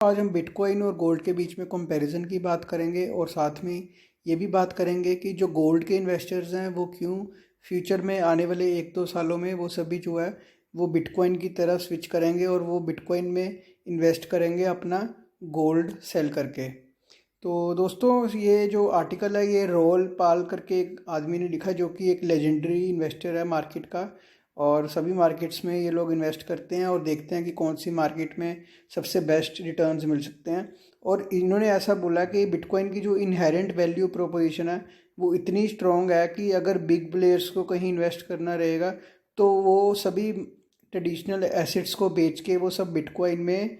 आज हम बिटकॉइन और गोल्ड के बीच में कंपैरिजन की बात करेंगे और साथ में ये भी बात करेंगे कि जो गोल्ड के इन्वेस्टर्स हैं वो क्यों फ्यूचर में आने वाले 1-2 सालों में वो सभी जो है वो बिटकॉइन की तरफ स्विच करेंगे और वो बिटकॉइन में इन्वेस्ट करेंगे अपना गोल्ड सेल करके। तो दोस्तों ये जो आर्टिकल है ये रोल पाल करके एक आदमी ने लिखा जो कि एक लेजेंडरी इन्वेस्टर है मार्केट का। और सभी मार्केट्स में ये लोग इन्वेस्ट करते हैं और देखते हैं कि कौन सी मार्केट में सबसे बेस्ट रिटर्न्स मिल सकते हैं। और इन्होंने ऐसा बोला कि बिटकॉइन की जो इनहेरेंट वैल्यू प्रोपोजिशन है वो इतनी स्ट्रॉन्ग है कि अगर बिग प्लेयर्स को कहीं इन्वेस्ट करना रहेगा तो वो सभी ट्रेडिशनल एसेट्स को बेच के वो सब बिटकॉइन में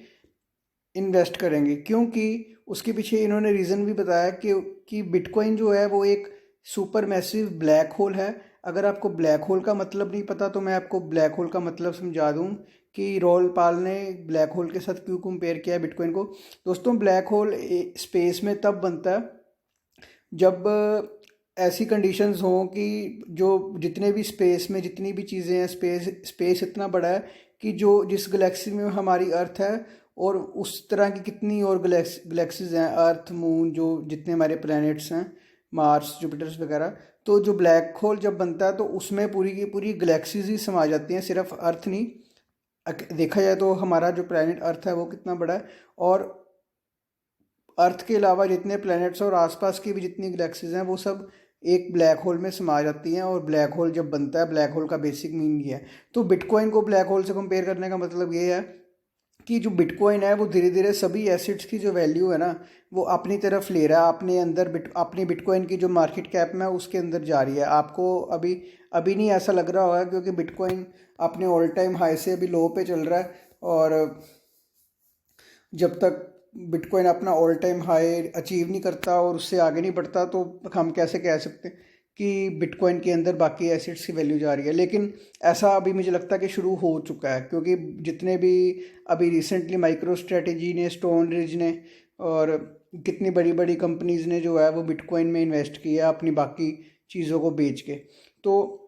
इन्वेस्ट करेंगे, क्योंकि उसके पीछे इन्होंने रीज़न भी बताया कि बिटकॉइन जो है वो एक सुपर मैसिव ब्लैक होल है। अगर आपको ब्लैक होल का मतलब नहीं पता तो मैं आपको ब्लैक होल का मतलब समझा दूं कि रॉल पाल ने ब्लैक होल के साथ क्यों कंपेयर किया है बिटकॉइन को। दोस्तों ब्लैक होल स्पेस में तब बनता है जब ऐसी कंडीशंस हों कि जो जितने भी स्पेस में जितनी भी चीज़ें हैं, स्पेस इतना बड़ा है कि जो जिस गैलेक्सी में हमारी अर्थ है और उस तरह की कितनी और गैलेक्सीज हैं, अर्थ मून जो जितने हमारे प्लैनेट्स हैं, मार्स जुपिटर्स वगैरह। तो जो ब्लैक होल जब बनता है तो उसमें पूरी की पूरी गैलेक्सीज ही समा जाती हैं, सिर्फ अर्थ नहीं। देखा जाए तो हमारा जो प्लैनेट अर्थ है वो कितना बड़ा है, और अर्थ के अलावा जितने प्लैनेट्स और आसपास की भी जितनी गैलेक्सीज हैं वो सब एक ब्लैक होल में समा जाती हैं। और ब्लैक होल जब बनता है, ब्लैक होल का बेसिक मीनिंग ये है। तो बिटकॉइन को ब्लैक होल से कंपेयर करने का मतलब ये है कि जो बिटकॉइन है वो धीरे धीरे सभी एसेट्स की जो वैल्यू है ना वो अपनी तरफ ले रहा है, अपने अंदर अपनी बिटकॉइन की जो मार्केट कैप में उसके अंदर जा रही है। आपको अभी अभी नहीं ऐसा लग रहा होगा क्योंकि बिटकॉइन अपने ऑल टाइम हाई से अभी लो पे चल रहा है। और जब तक बिटकॉइन अपना ऑल टाइम हाई अचीव नहीं करता और उससे आगे नहीं बढ़ता तो हम कैसे कह सकते हैं कि बिटकॉइन के अंदर बाकी एसेट्स की वैल्यू जा रही है। लेकिन ऐसा अभी मुझे लगता है कि शुरू हो चुका है, क्योंकि जितने भी अभी रिसेंटली माइक्रो स्ट्रेटेजी ने, स्टोन रिज ने और कितनी बड़ी बड़ी कंपनीज ने जो है वो बिटकॉइन में इन्वेस्ट किया अपनी बाकी चीज़ों को बेच के। तो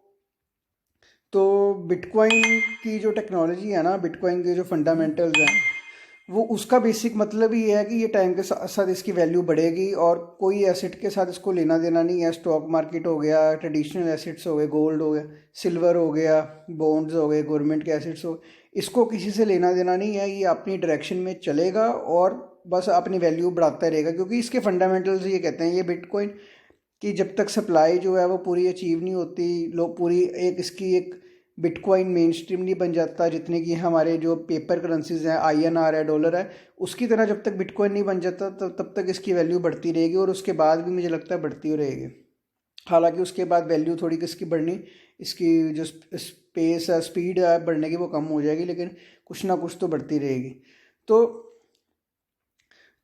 तो बिटकॉइन की जो टेक्नोलॉजी है ना, बिटकॉइन के जो फंडामेंटल्स हैं वो उसका बेसिक मतलब ही है कि ये टाइम के साथ साथ इसकी वैल्यू बढ़ेगी और कोई एसेट के साथ इसको लेना देना नहीं है। स्टॉक मार्केट हो गया, ट्रेडिशनल एसेट्स हो गए, गोल्ड हो गया, सिल्वर हो गया, बॉन्ड्स हो गए, गवर्नमेंट के एसेट्स हो, इसको किसी से लेना देना नहीं है। ये अपनी डायरेक्शन में चलेगा और बस अपनी वैल्यू बढ़ाता रहेगा, क्योंकि इसके फंडामेंटल्स ये कहते हैं ये बिटकॉइन कि जब तक सप्लाई जो है वो पूरी अचीव नहीं होती, लोग पूरी एक इसकी एक बिटकॉइन मेन स्ट्रीम नहीं बन जाता, जितने की हमारे जो पेपर करेंसीज हैं, INR है, डॉलर है, उसकी तरह जब तक बिटकॉइन नहीं बन जाता तब तक इसकी वैल्यू बढ़ती रहेगी और उसके बाद भी मुझे लगता है बढ़ती रहेगी। हालांकि उसके बाद वैल्यू थोड़ी किसकी बढ़नी, इसकी जो स्पेस है, स्पीड है बढ़ने की, वो कम हो जाएगी, लेकिन कुछ ना कुछ तो बढ़ती रहेगी। तो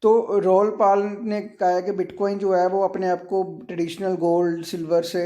तो रॉल पाल ने कहा है कि बिटकॉइन जो है वो अपने आप को ट्रेडिशनल गोल्ड सिल्वर से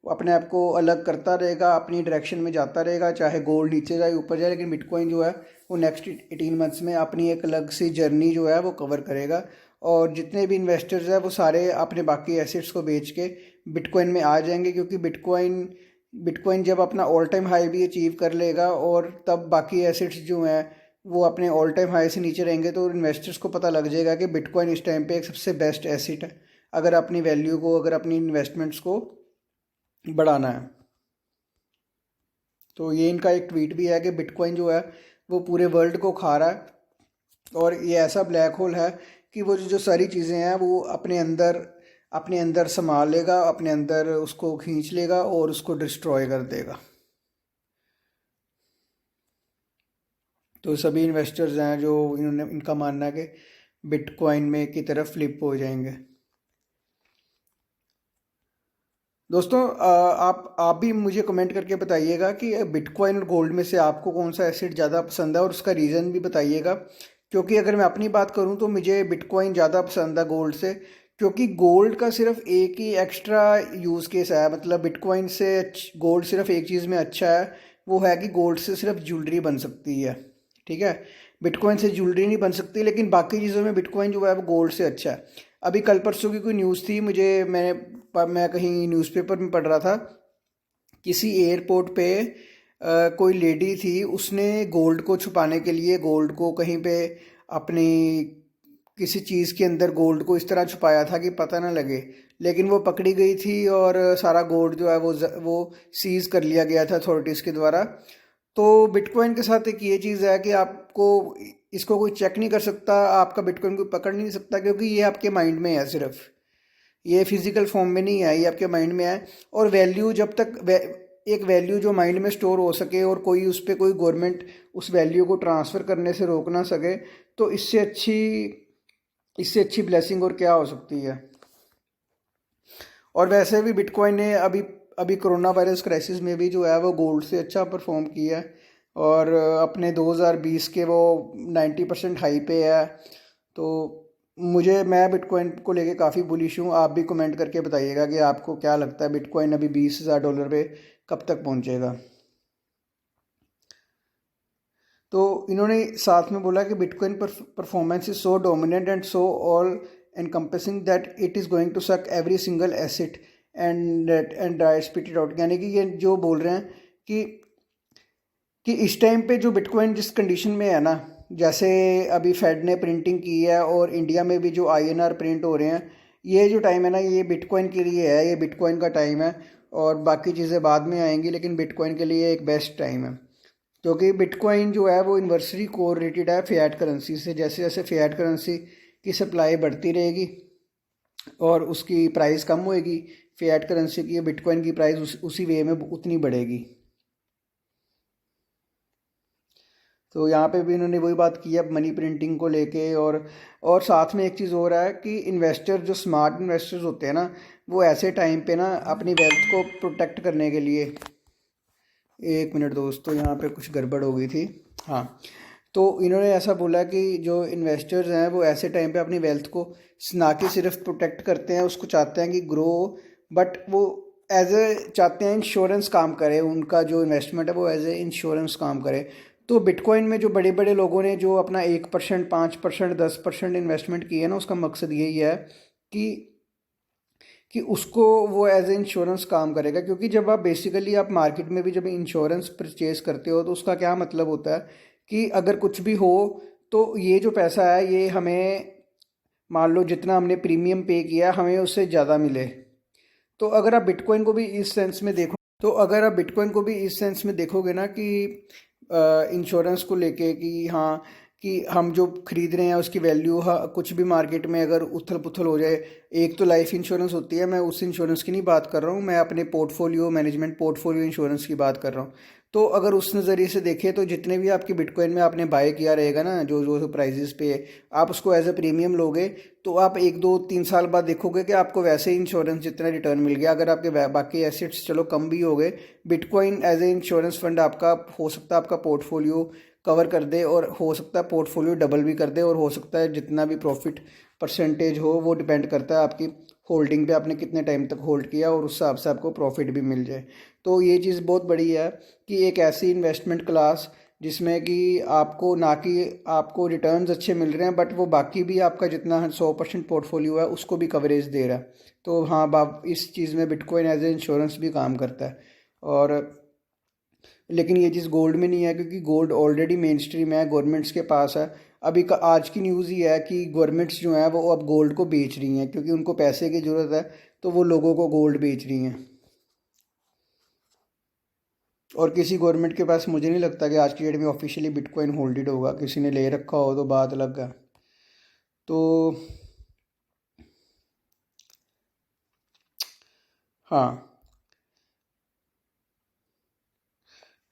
अपने आप को अलग करता रहेगा, अपनी डायरेक्शन में जाता रहेगा, चाहे गोल्ड नीचे जाए ऊपर जाए, लेकिन बिटकॉइन जो है वो नेक्स्ट 18 मंथ्स में अपनी एक अलग सी जर्नी जो है वो कवर करेगा। और जितने भी इन्वेस्टर्स हैं वो सारे अपने बाकी एसेट्स को बेच के बिटकॉइन में आ जाएंगे, क्योंकि बिटकॉइन बिटकॉइन जब अपना ऑल टाइम हाई भी अचीव कर लेगा और तब बाकी एसेट्स जो हैं वो अपने ऑल टाइम हाई से नीचे रहेंगे, तो इन्वेस्टर्स को पता लग जाएगा कि बिटकॉइन इस टाइम पे एक सबसे बेस्ट एसेट है अगर अपनी वैल्यू को, अगर अपनी इन्वेस्टमेंट्स को बढ़ाना है। तो ये इनका एक ट्वीट भी है कि बिटकॉइन जो है वो पूरे वर्ल्ड को खा रहा है और ये ऐसा ब्लैक होल है कि वो जो सारी चीज़ें हैं वो अपने अंदर संभाल लेगा, अपने अंदर उसको खींच लेगा और उसको डिस्ट्रॉय कर देगा। तो सभी इन्वेस्टर्स हैं जो इनका मानना है कि बिटकॉइन में की तरफ फ्लिप हो जाएंगे। दोस्तों आप भी मुझे कमेंट करके बताइएगा कि बिटकॉइन और गोल्ड में से आपको कौन सा एसेट ज़्यादा पसंद है और उसका रीज़न भी बताइएगा। क्योंकि अगर मैं अपनी बात करूं तो मुझे बिटकॉइन ज़्यादा पसंद है गोल्ड से, क्योंकि गोल्ड का सिर्फ एक ही एक्स्ट्रा यूज़ केस है। मतलब बिटकॉइन से गोल्ड सिर्फ एक चीज़ में अच्छा है, वो है कि गोल्ड से सिर्फ ज्वेलरी बन सकती है, ठीक है। बिटकॉइन से ज्वेलरी नहीं बन सकती, लेकिन बाकी चीज़ों में बिटकॉइन जो है वो गोल्ड से अच्छा है। अभी कल परसों की कोई न्यूज़ थी, मैं कहीं न्यूज़पेपर में पढ़ रहा था, किसी एयरपोर्ट पे कोई लेडी थी, उसने गोल्ड को छुपाने के लिए गोल्ड को कहीं पे अपनी किसी चीज़ के अंदर गोल्ड को इस तरह छुपाया था कि पता ना लगे, लेकिन वो पकड़ी गई थी और सारा गोल्ड जो है वो सीज़ कर लिया गया था अथॉरिटीज़ के द्वारा। तो बिटकॉइन के साथ एक ये चीज़ है कि आपको इसको कोई चेक नहीं कर सकता, आपका बिटकॉइन कोई पकड़ नहीं सकता, क्योंकि ये आपके माइंड में है सिर्फ, ये फिजिकल फॉर्म में नहीं है, ये आपके माइंड में है। और वैल्यू जब तक एक वैल्यू जो माइंड में स्टोर हो सके और कोई उस पर कोई गवर्नमेंट उस वैल्यू को ट्रांसफ़र करने से रोक ना सके, तो इससे अच्छी ब्लेसिंग और क्या हो सकती है। और वैसे भी बिटकॉइन ने अभी अभी कोरोना वायरस क्राइसिस में भी जो है वो गोल्ड से अच्छा परफॉर्म किया है, और अपने 2020 के वो 90% हाई पे है। तो मैं बिटकॉइन को लेके काफ़ी बुलिश हूँ। आप भी कमेंट करके बताइएगा कि आपको क्या लगता है बिटकॉइन अभी $20,000 पे कब तक पहुँचेगा। तो इन्होंने साथ में बोला कि bitcoin performance is so dominant and so all encompassing that it is going to suck every single asset and spit it out. यानी कि ये जो बोल रहे हैं कि इस टाइम पे जो बिटकॉइन जिस कंडीशन में है ना, जैसे अभी फेड ने प्रिंटिंग की है और इंडिया में भी जो INR प्रिंट हो रहे हैं, ये जो टाइम है ना ये बिटकॉइन के लिए है, ये बिटकॉइन का टाइम है। और बाकी चीज़ें बाद में आएंगी, लेकिन बिटकॉइन के लिए एक बेस्ट टाइम है, क्योंकि बिटकॉइन जो है वो इन्वर्सली कोरिलेटेड है फ़िएट करेंसी से। जैसे जैसे फ़िएट करेंसी की सप्लाई बढ़ती रहेगी और उसकी प्राइस कम होएगी, फ़िएट करेंसी की बिटकॉइन की प्राइस उसी वे में उतनी बढ़ेगी। तो यहाँ पे भी इन्होंने वही बात की है मनी प्रिंटिंग को लेके। और साथ में एक चीज़ और है कि इन्वेस्टर जो स्मार्ट इन्वेस्टर्स होते हैं ना, वो ऐसे टाइम पे ना अपनी वेल्थ को प्रोटेक्ट करने के लिए, एक मिनट दोस्तों यहाँ पे कुछ गड़बड़ हो गई थी। हाँ, तो इन्होंने ऐसा बोला कि जो इन्वेस्टर्स हैं वो ऐसे टाइम पे अपनी वेल्थ को ना कि सिर्फ प्रोटेक्ट करते हैं, उसको चाहते हैं कि ग्रो, बट वो एज ए चाहते हैं इंश्योरेंस काम करे, उनका जो इन्वेस्टमेंट है वो एज ए इंश्योरेंस काम करे। तो बिटकॉइन में जो बड़े बड़े लोगों ने जो अपना 1%, 5%, 10% इन्वेस्टमेंट किया है ना, उसका मकसद यही है कि उसको वो एज ए इंश्योरेंस काम करेगा। क्योंकि जब आप बेसिकली आप मार्केट में भी जब इंश्योरेंस परचेज करते हो तो उसका क्या मतलब होता है कि अगर कुछ भी हो तो ये जो पैसा है ये हमें, मान लो जितना हमने प्रीमियम पे किया हमें उससे ज़्यादा मिले। तो अगर आप बिटकॉइन को भी इस सेंस में देखो, तो अगर आप बिटकॉइन को भी इस सेंस में देखोगे ना कि इंश्योरेंस को लेके कि हाँ, कि हम जो खरीद रहे हैं उसकी वैल्यू, हाँ, कुछ भी मार्केट में अगर उथल पुथल हो जाए, एक तो लाइफ इंश्योरेंस होती है, मैं उस इंश्योरेंस की नहीं बात कर रहा हूँ, मैं अपने पोर्टफोलियो मैनेजमेंट पोर्टफोलियो इंश्योरेंस की बात कर रहा हूँ। तो अगर उस नज़रिए से देखें तो जितने भी आपके बिटकॉइन में आपने बाय किया रहेगा ना, जो जो प्राइजेस पे आप उसको एज ए प्रीमियम लोगे, तो आप 1, 2, 3 साल बाद देखोगे कि आपको वैसे ही इंश्योरेंस जितना रिटर्न मिल गया। अगर आपके बाकी एसेट्स चलो कम भी हो गए, bitcoin as a insurance fund आपका हो सकता है आपका पोर्टफोलियो कवर कर दे, और हो सकता है पोर्टफोलियो डबल भी कर दे, और हो सकता है जितना भी प्रॉफिट परसेंटेज हो वो डिपेंड करता है आपकी होल्डिंग पे, आपने कितने टाइम तक होल्ड किया, और उस हिसाब से आपको प्रॉफिट भी मिल जाए। तो ये चीज़ बहुत बड़ी है कि एक ऐसी इन्वेस्टमेंट क्लास जिसमें कि आपको ना कि आपको रिटर्न्स अच्छे मिल रहे हैं, बट वो बाकी भी आपका जितना 100% पोर्टफोलियो है उसको भी कवरेज दे रहा है। तो हाँ बाप, इस चीज़ में बिटकॉइन एज ए इंश्योरेंस भी काम करता है। और लेकिन ये चीज़ गोल्ड में नहीं है, क्योंकि गोल्ड ऑलरेडी मेन स्ट्रीम है, गवर्नमेंट्स के पास है। अभी का आज की न्यूज़ ही है कि गवर्नमेंट्स जो हैं वो अब गोल्ड को बेच रही हैं, क्योंकि उनको पैसे की ज़रूरत है, तो वो लोगों को गोल्ड बेच रही हैं। और किसी गवर्नमेंट के पास मुझे नहीं लगता कि आज की डेट में ऑफिशियली बिटकॉइन होल्डेड होगा, किसी ने ले रखा हो तो बात अलग है। तो हाँ,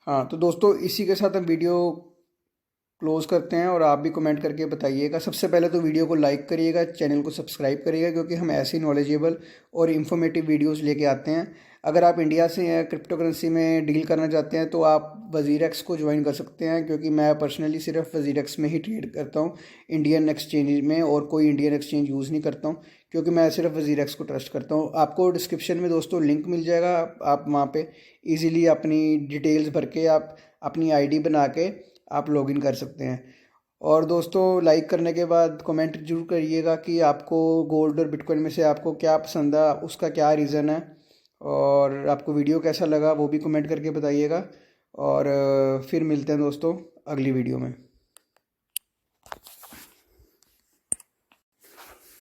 हाँ, तो दोस्तों इसी के साथ हम वीडियो क्लोज़ करते हैं, और आप भी कमेंट करके बताइएगा। सबसे पहले तो वीडियो को लाइक करिएगा, चैनल को सब्सक्राइब करिएगा, क्योंकि हम ऐसी नॉलेजेबल और इन्फॉर्मेटिव वीडियोस लेके आते हैं। अगर आप इंडिया से हैं, क्रिप्टो करेंसी में डील करना चाहते हैं, तो आप वज़ीरेक्स को ज्वाइन कर सकते हैं, क्योंकि मैं पर्सनली सिर्फ वज़ीरेक्स में ही ट्रेड करता हूँ, इंडियन एक्सचेंज में और कोई इंडियन एक्सचेंज यूज़ नहीं करता हूँ, क्योंकि मैं सिर्फ वज़ीरेक्स को ट्रस्ट करता हूँ। आपको डिस्क्रिप्शन में दोस्तों लिंक मिल जाएगा, आप वहाँ पे इजीली अपनी डिटेल्स भर के आप अपनी आईडी बना के आप लॉगिन कर सकते हैं। और दोस्तों लाइक करने के बाद कमेंट जरूर करिएगा कि आपको गोल्ड और बिटकॉइन में से आपको क्या पसंद है, उसका क्या रीज़न है, और आपको वीडियो कैसा लगा वो भी कमेंट करके बताइएगा। और फिर मिलते हैं दोस्तों अगली वीडियो में।